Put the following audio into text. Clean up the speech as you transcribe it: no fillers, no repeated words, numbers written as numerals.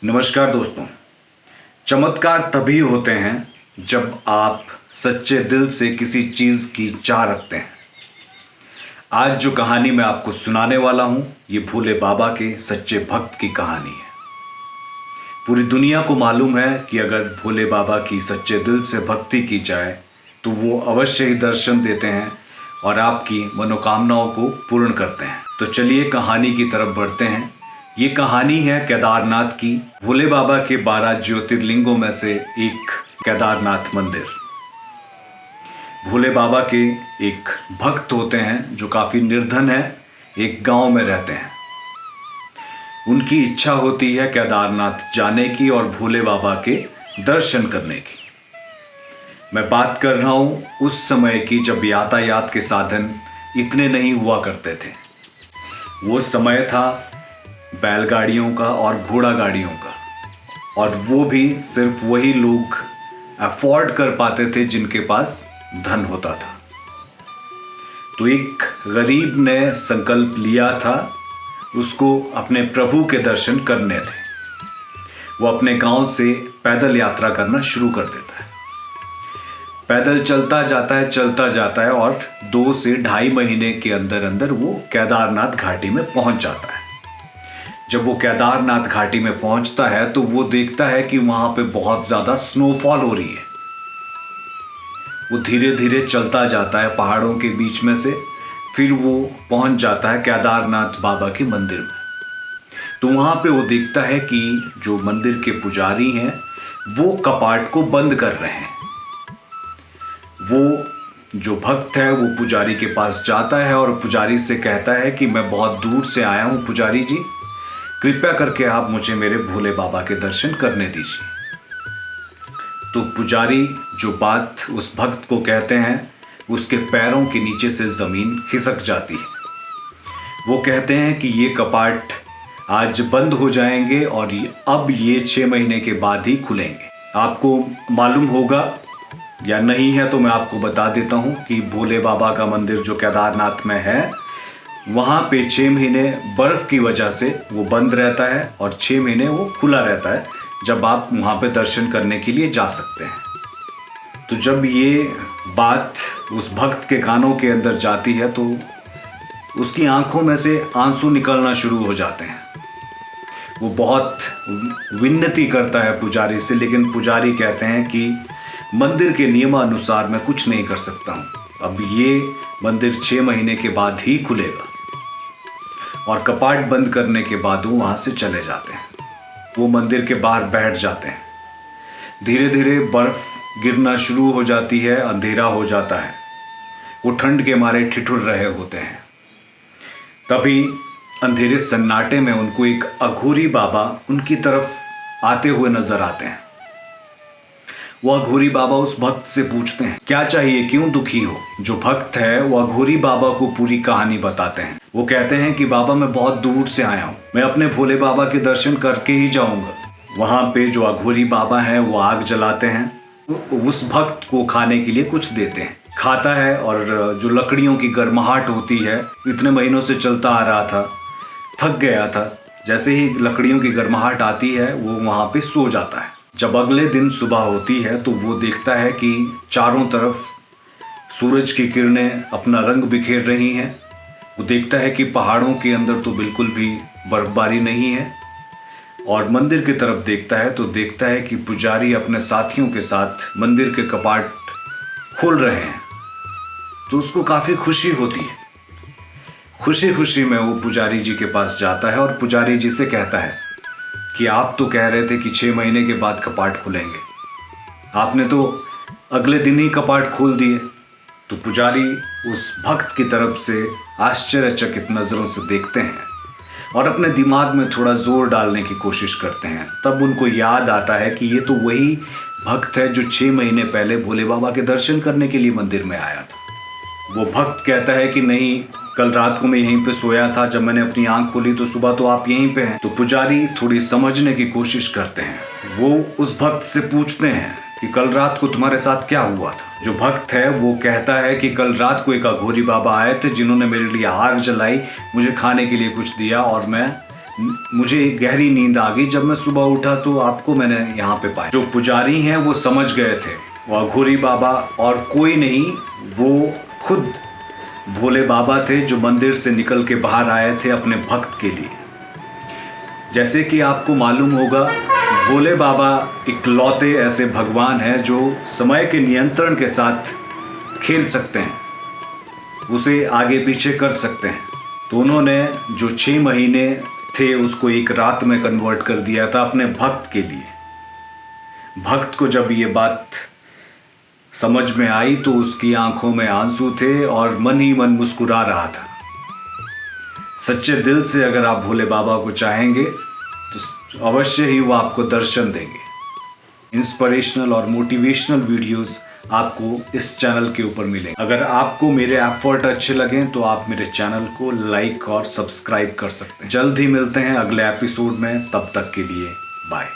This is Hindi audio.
नमस्कार दोस्तों। चमत्कार तभी होते हैं जब आप सच्चे दिल से किसी चीज़ की चाह रखते हैं। आज जो कहानी मैं आपको सुनाने वाला हूँ ये भोले बाबा के सच्चे भक्त की कहानी है। पूरी दुनिया को मालूम है कि अगर भोले बाबा की सच्चे दिल से भक्ति की जाए तो वो अवश्य ही दर्शन देते हैं और आपकी मनोकामनाओं को पूर्ण करते हैं। तो चलिए कहानी की तरफ बढ़ते हैं। ये कहानी है केदारनाथ की। भोले बाबा के 12 ज्योतिर्लिंगों में से एक केदारनाथ मंदिर। भोले बाबा के एक भक्त होते हैं जो काफ़ी निर्धन है, एक गांव में रहते हैं। उनकी इच्छा होती है केदारनाथ जाने की और भोले बाबा के दर्शन करने की। मैं बात कर रहा हूँ उस समय की जब यातायात के साधन इतने नहीं हुआ करते थे। वो समय था बैलगाड़ियों का और घोड़ा गाड़ियों का, और वो भी सिर्फ वही लोग अफोर्ड कर पाते थे जिनके पास धन होता था। तो एक गरीब ने संकल्प लिया था, उसको अपने प्रभु के दर्शन करने थे। वो अपने गांव से पैदल यात्रा करना शुरू कर देता है। पैदल चलता जाता है और 2 से ढाई महीने के अंदर अंदर वो केदारनाथ घाटी में पहुंच जाता है। जब वो केदारनाथ घाटी में पहुंचता है तो वो देखता है कि वहां पे बहुत ज़्यादा स्नोफॉल हो रही है। वो धीरे धीरे चलता जाता है पहाड़ों के बीच में से, फिर वो पहुंच जाता है केदारनाथ बाबा के मंदिर में। तो वहां पे वो देखता है कि जो मंदिर के पुजारी हैं वो कपाट को बंद कर रहे हैं। वो जो भक्त है वो पुजारी के पास जाता है और पुजारी से कहता है कि मैं बहुत दूर से आया हूँ पुजारी जी, कृपया करके आप मुझे मेरे भोले बाबा के दर्शन करने दीजिए। तो पुजारी जो बात उस भक्त को कहते हैं उसके पैरों के नीचे से ज़मीन खिसक जाती है। वो कहते हैं कि ये कपाट आज बंद हो जाएंगे और अब ये 6 महीने के बाद ही खुलेंगे। आपको मालूम होगा या नहीं है तो मैं आपको बता देता हूँ कि भोले बाबा का मंदिर जो केदारनाथ में है वहाँ पे 6 महीने बर्फ़ की वजह से वो बंद रहता है और 6 महीने वो खुला रहता है, जब आप वहाँ पे दर्शन करने के लिए जा सकते हैं। तो जब ये बात उस भक्त के कानों के अंदर जाती है तो उसकी आंखों में से आंसू निकलना शुरू हो जाते हैं। वो बहुत विनती करता है पुजारी से, लेकिन पुजारी कहते हैं कि मंदिर के नियमानुसार मैं कुछ नहीं कर सकता हूँ, अब ये मंदिर 6 महीने के बाद ही खुलेगा। और कपाट बंद करने के बाद वो वहाँ से चले जाते हैं। वो मंदिर के बाहर बैठ जाते हैं। धीरे धीरे बर्फ़ गिरना शुरू हो जाती है, अंधेरा हो जाता है। वो ठंड के मारे ठिठुर रहे होते हैं। तभी अंधेरे सन्नाटे में उनको एक अघोरी बाबा उनकी तरफ आते हुए नजर आते हैं। वो अघोरी बाबा उस भक्त से पूछते हैं क्या चाहिए, क्यों दुखी हो। जो भक्त है वो अघोरी बाबा को पूरी कहानी बताते हैं। वो कहते हैं कि बाबा मैं बहुत दूर से आया हूँ, मैं अपने भोले बाबा के दर्शन करके ही जाऊंगा। वहाँ पे जो अघोरी बाबा हैं वो आग जलाते हैं, उस भक्त को खाने के लिए कुछ देते हैं। खाता है और जो लकड़ियों की गर्माहट होती है, इतने महीनों से चलता आ रहा था, थक गया था, जैसे ही लकड़ियों की गर्माहट आती है वो वहाँ पे सो जाता है। जब अगले दिन सुबह होती है तो वो देखता है कि चारों तरफ सूरज की किरणें अपना रंग बिखेर रही हैं। वो देखता है कि पहाड़ों के अंदर तो बिल्कुल भी बर्फबारी नहीं है, और मंदिर की तरफ देखता है तो देखता है कि पुजारी अपने साथियों के साथ मंदिर के कपाट खोल रहे हैं। तो उसको काफ़ी खुशी होती है। खुशी खुशी में वो पुजारी जी के पास जाता है और पुजारी जी से कहता है कि आप तो कह रहे थे कि 6 महीने के बाद कपाट खुलेंगे, आपने तो अगले दिन ही कपाट खोल दिए। तो पुजारी उस भक्त की तरफ से आश्चर्यचकित नज़रों से देखते हैं और अपने दिमाग में थोड़ा जोर डालने की कोशिश करते हैं। तब उनको याद आता है कि ये तो वही भक्त है जो 6 महीने पहले भोले बाबा के दर्शन करने के लिए मंदिर में आया था। वो भक्त कहता है कि नहीं, कल रात को मैं यहीं पे सोया था, जब मैंने अपनी आंख खोली तो सुबह तो आप यहीं पे हैं। तो पुजारी थोड़ी समझने की कोशिश करते हैं। वो उस भक्त से पूछते हैं कि कल रात को तुम्हारे साथ क्या हुआ था। जो भक्त है वो कहता है कि कल रात को एक अघोरी बाबा आए थे जिन्होंने मेरे लिए आग जलाई, मुझे खाने के लिए कुछ दिया और मैं मुझे गहरी नींद आ गई। जब मैं सुबह उठा तो आपको मैंने यहाँ पे पाया। जो पुजारी हैं वो समझ गए थे, वो अघोरी बाबा और कोई नहीं, वो खुद भोले बाबा थे जो मंदिर से निकल के बाहर आए थे अपने भक्त के लिए। जैसे कि आपको मालूम होगा, भोले बाबा इकलौते ऐसे भगवान हैं जो समय के नियंत्रण के साथ खेल सकते हैं, उसे आगे पीछे कर सकते हैं। तो उन्होंने जो 6 महीने थे उसको एक रात में कन्वर्ट कर दिया था अपने भक्त के लिए। भक्त को जब ये बात समझ में आई तो उसकी आंखों में आंसू थे और मन ही मन मुस्कुरा रहा था। सच्चे दिल से अगर आप भोले बाबा को चाहेंगे तो अवश्य ही वो आपको दर्शन देंगे। इंस्पिरेशनल और मोटिवेशनल वीडियोस आपको इस चैनल के ऊपर मिलेंगे। अगर आपको मेरे एफर्ट अच्छे लगें तो आप मेरे चैनल को लाइक और सब्सक्राइब कर सकते हैं। जल्द ही मिलते हैं अगले एपिसोड में, तब तक के लिए बाय।